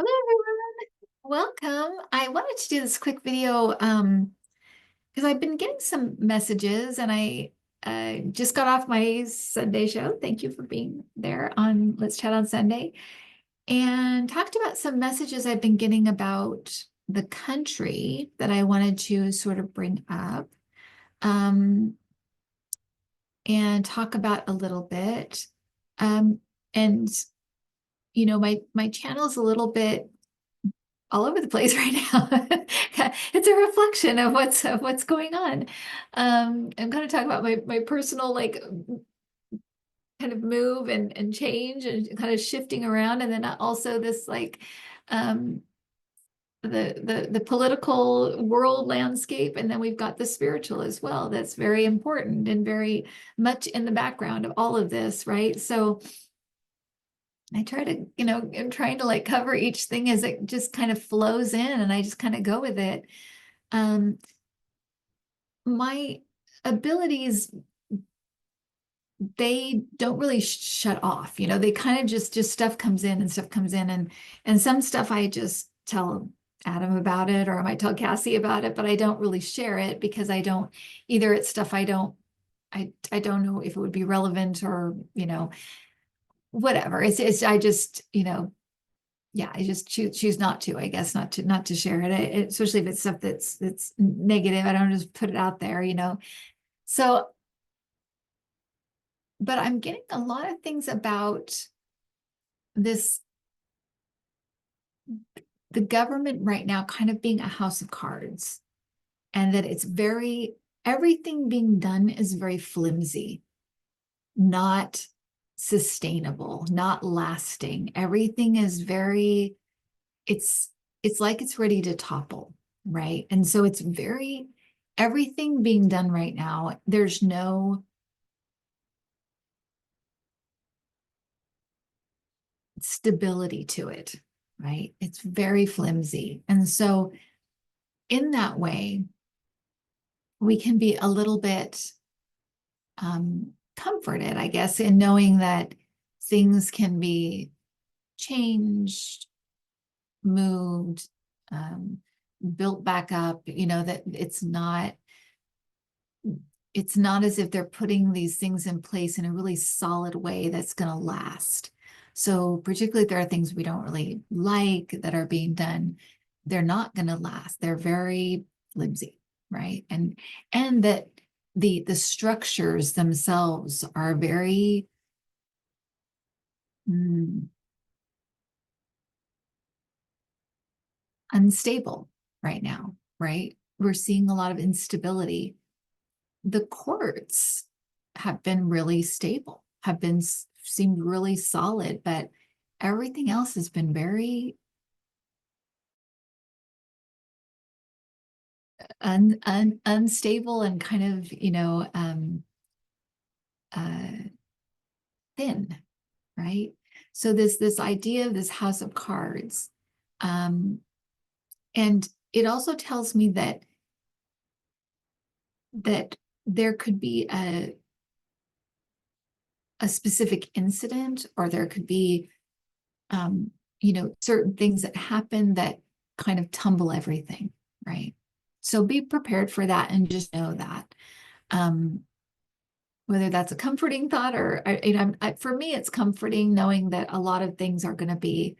Hello, everyone. Welcome. I wanted to do this quick video because I've been getting some messages and I just got off my Sunday show. Thank you for being there on Let's Chat on Sunday and talked about some messages I've been getting about the country that I wanted to sort of bring up um, and talk about a little bit. And my channel is a little bit all over the place right now. It's a reflection of what's going on. I'm going to talk about my personal like kind of move and change and kind of shifting around, and then also this like um, the political world landscape, and then we've got the spiritual as well. That's very important and very much in the background of all of this, right? So I try to, I'm trying to like cover each thing as it just kind of flows in and I just kind of go with it. Um, my abilities, they don't really shut off, they kind of just stuff comes in and stuff comes in and some stuff I just tell Adam about it, or I might tell Cassie about it, but I don't really share it because I don't either. It's stuff I don't know if it would be relevant or, whatever. It's I just, yeah, I just choose not to, I guess, not to share it. Especially if it's stuff that's negative. I don't just put it out there, So, but I'm getting a lot of things about this, the government right now kind of being a house of cards, and that everything being done is very flimsy, not sustainable, not lasting. Everything is very, it's it's like it's ready to topple, right? And so everything being done right now, there's no stability to it, right? It's very flimsy. And so in that way, we can be a little bit comforted, I guess, in knowing that things can be changed, moved, um, built back up, that it's not as if they're putting these things in place in a really solid way that's going to last. So particularly if there are things we don't really like that are being done, they're not going to last. They're very flimsy, right? And that the structures themselves are very mm, unstable right now, right? We're seeing a lot of instability. The courts have been really stable, have been seemed really solid, but everything else has been very unstable and kind of, uh, thin, right? So this idea of this house of cards, um, and it also tells me that there could be a specific incident, or there could be um, certain things that happen that kind of tumble everything, right? So be prepared for that and just know that. Um, Whether that's a comforting thought or, for me, it's comforting knowing that a lot of things are going to be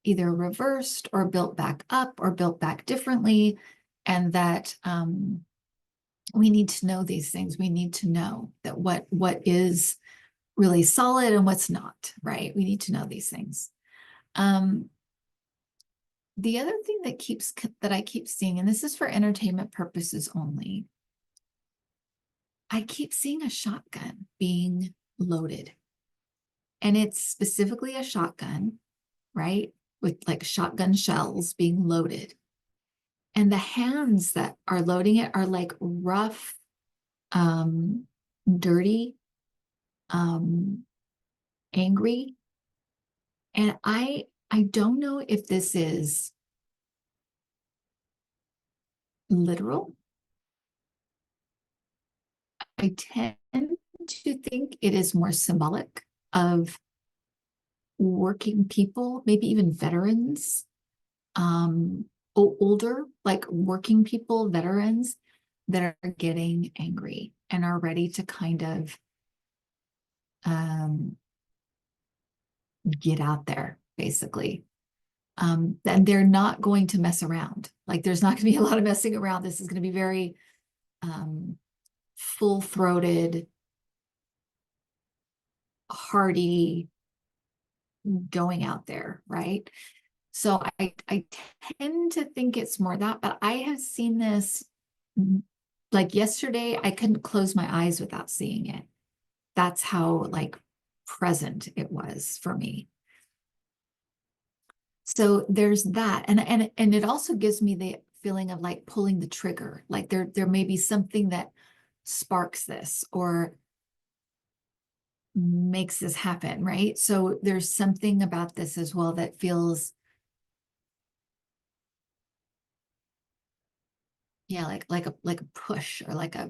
either reversed or built back up or built back differently. And that we need to know these things. We need to know that what is really solid and what's not, right? We need to know these things. Um, the other thing that I keep seeing, and this is for entertainment purposes only, I keep seeing a shotgun being loaded. And it's specifically a shotgun, right? With like shotgun shells being loaded. And the hands that are loading it are like rough, um, dirty, um, angry. And I don't know if this is literal. I tend to think it is more symbolic of working people, maybe even veterans, older, like working people, veterans that are getting angry and are ready to kind of get out there, basically. And they're not going to mess around. Like there's not going to be a lot of messing around. This is going to be very full-throated, hearty going out there, right? So I tend to think it's more that, but I have seen this like yesterday, I couldn't close my eyes without seeing it. That's how like present it was for me. So there's that. And it also gives me the feeling of like pulling the trigger. Like there may be something that sparks this or makes this happen, right? So there's something about this as well that feels, yeah, like a push or like a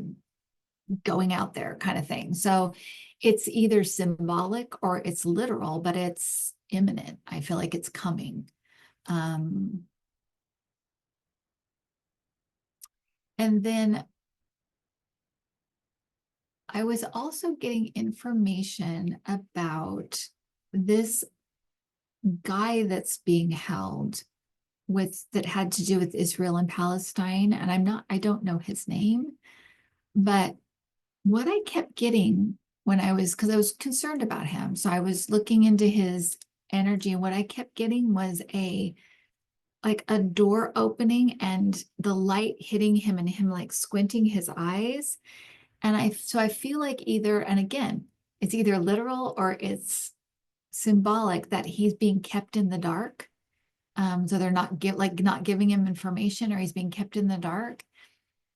going out there kind of thing. So it's either symbolic or it's literal, but it's imminent. I feel like it's coming. Um, and then I was also getting information about this guy that's being held with that had to do with Israel and Palestine. And I don't know his name, but what I kept getting when because I was concerned about him. So I was looking into his energy, and what I kept getting was like a door opening and the light hitting him and him like squinting his eyes. And so I feel like either, and again, it's either literal or it's symbolic that he's being kept in the dark. So they're not giving him information, or he's being kept in the dark,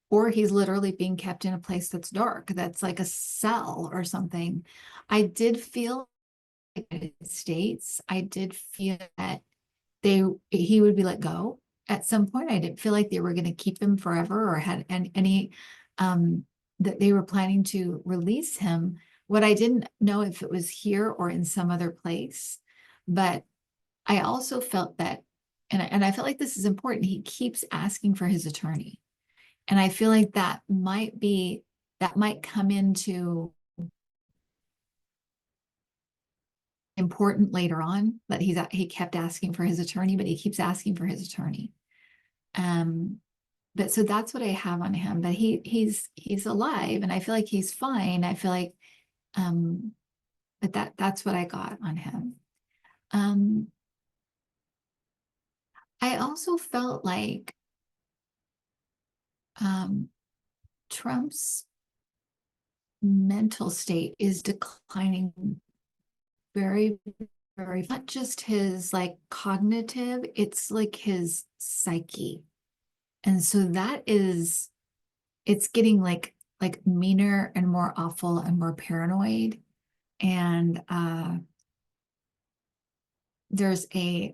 or he's literally being kept in a place that's dark, that's like a cell or something. I did feel like in the United States, I did feel that he would be let go at some point. I didn't feel like they were going to keep him forever or had any that they were planning to release him. What I didn't know if it was here or in some other place, but I also felt that, and I felt like this is important. He keeps asking for his attorney, and I feel like that might come into important later on. That he kept asking for his attorney, but he keeps asking for his attorney. Um, but so that's what I have on him. But he's alive, and I feel like he's fine. I feel like, um, but that's what I got on him. Um, I also felt like um, Trump's mental state is declining very, very, not just his like cognitive, it's like his psyche. And so it's getting like meaner and more awful and more paranoid. And there's a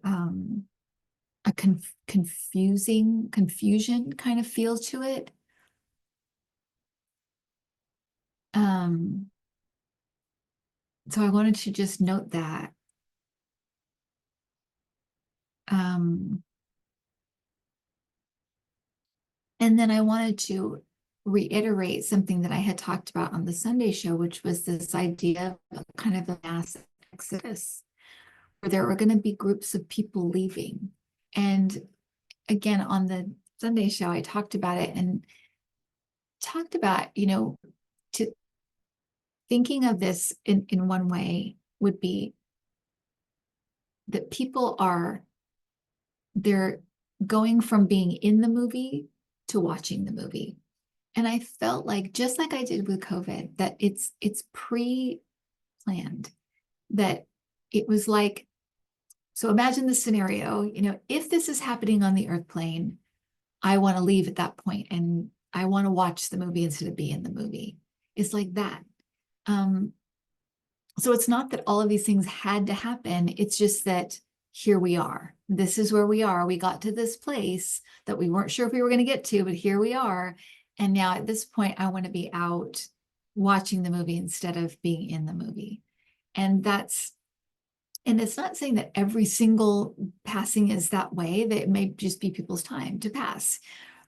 confusion kind of feel to it. Um, so I wanted to just note that. Um, and then I wanted to reiterate something that I had talked about on the Sunday show, which was this idea of kind of a mass exodus, where there were going to be groups of people leaving. And again, on the Sunday show, I talked about it and talked about, to thinking of this in one way would be that they're going from being in the movie to watching the movie. And I felt like, just like I did with COVID, that it's pre-planned, that it was like, so imagine the scenario, if this is happening on the earth plane, I want to leave at that point and I want to watch the movie instead of be in the movie. It's like that. Um, so it's not that all of these things had to happen. It's just that here we are. This is where we are. We got to this place that we weren't sure if we were going to get to, but here we are. And now at this point, I want to be out watching the movie instead of being in the movie. And And it's not saying that every single passing is that way, that it may just be people's time to pass.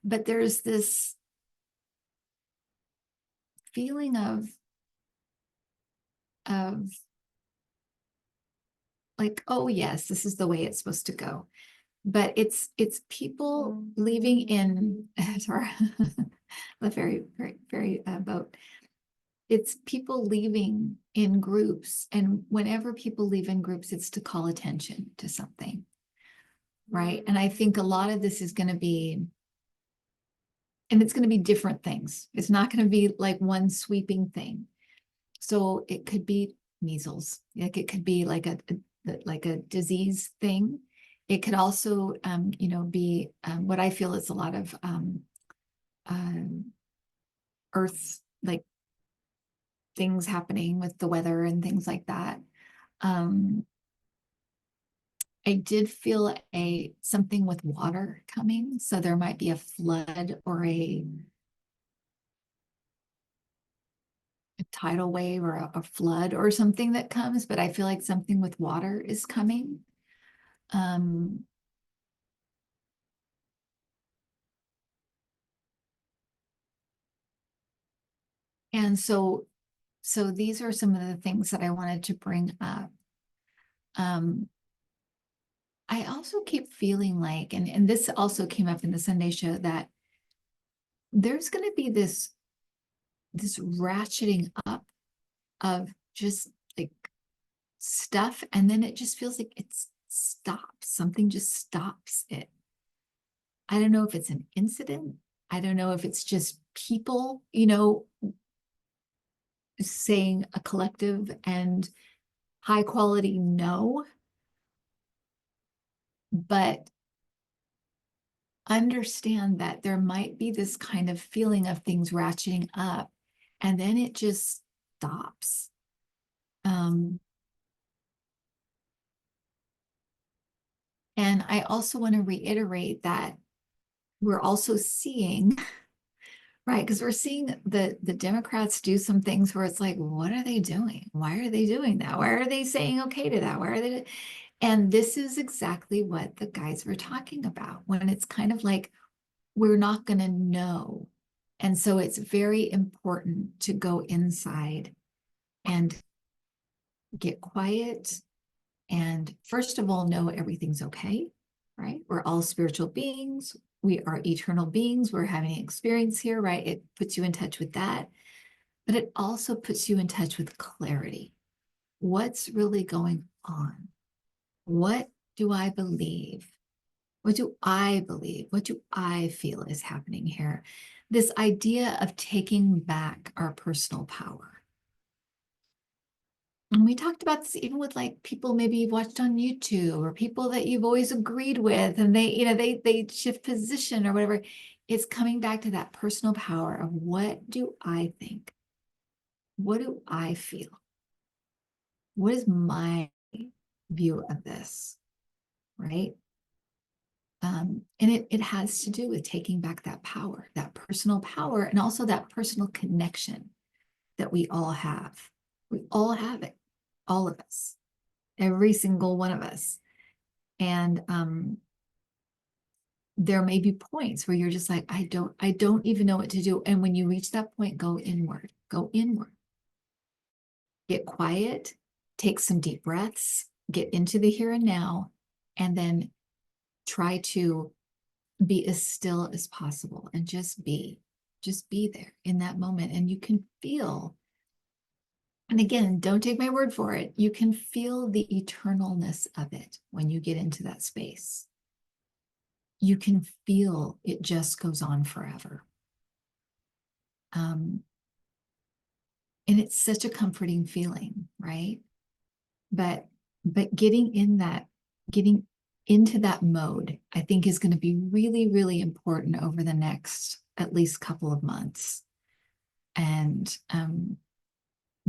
But there's this feeling of like, oh yes, this is the way it's supposed to go. But it's people leaving in sorry, a very boat. It's people leaving in groups, and whenever people leave in groups, it's to call attention to something, right? And I think a lot of this is going to be, and it's going to be different things. It's not going to be like one sweeping thing. So it could be measles, like it could be like a disease thing. It could also, be what I feel is a lot of earth, like things happening with the weather and things like that. Um, I did feel something with water coming, so there might be a flood or a tidal wave or a flood or something that comes, but I feel like something with water is coming. Um, and so these are some of the things that I wanted to bring up. Um, I also keep feeling like, and this also came up in the Sunday show, that there's going to be this ratcheting up of just like stuff, and then it just feels like it stops. Something just stops it. I don't know if it's an incident. I don't know if it's just people, saying a collective and high quality no, but understand that there might be this kind of feeling of things ratcheting up, and then it just stops. Um, and I also want to reiterate that we're also seeing, right, because we're seeing the Democrats do some things where it's like, what are they doing? Why are they doing that? Why are they saying okay to that? Why are they? And this is exactly what the guys were talking about, when it's kind of like, we're not going to know. And so it's very important to go inside and get quiet. And first of all, know everything's okay, right? We're all spiritual beings. We are eternal beings. We're having an experience here, right? It puts you in touch with that. But it also puts you in touch with clarity. What's really going on? What do I believe? What do I believe? What do I feel is happening here? This idea of taking back our personal power. And we talked about this even with like people maybe you've watched on YouTube, or people that you've always agreed with, and they shift position or whatever. It's coming back to that personal power of, what do I think? What do I feel? What is my view of this? Right? And it has to do with taking back that power, that personal power, and also that personal connection that we all have. We all have it, all of us, every single one of us. And there may be points where you're just like, I don't even know what to do. And when you reach that point, go inward, get quiet, take some deep breaths, get into the here and now, and then try to be as still as possible and just be there in that moment. And you can feel, and again, don't take my word for it, you can feel the eternalness of it when you get into that space. You can feel it just goes on forever. And it's such a comforting feeling, right? But getting into that mode, I think, is going to be really, really important over the next at least couple of months. And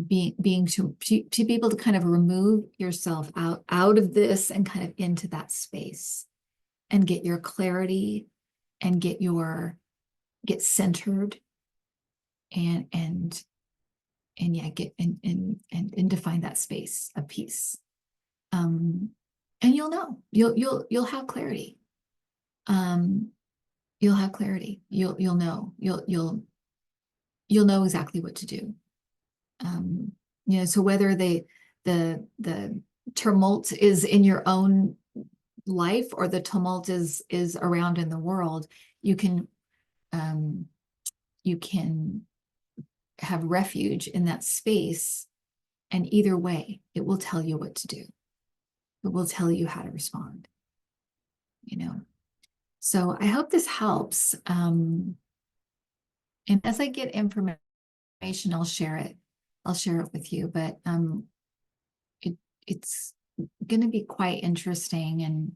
being to be able to kind of remove yourself out of this and kind of into that space, and get your clarity, and get centered, and yeah, get and define that space of peace. And you'll know, you'll have clarity. Um, you'll have clarity. You'll know, you'll know exactly what to do. Um, so whether the tumult is in your own life or the tumult is around in the world, you can um, you can have refuge in that space, and either way, it will tell you what to do. It will tell you how to respond. So I hope this helps. And as I get information, I'll share it. I'll share it with you. But it it's going to be quite interesting, and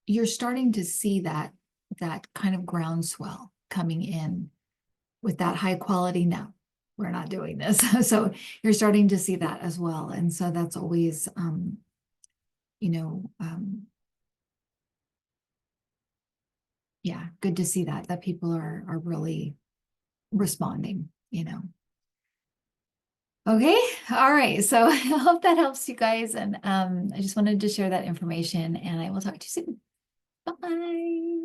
you're starting to see that kind of groundswell coming in with that high quality. No, we're not doing this. So you're starting to see that as well, and so that's always you know yeah, good to see that people are really responding. Okay, all right. So I hope that helps you guys. And I just wanted to share that information, and I will talk to you soon. Bye.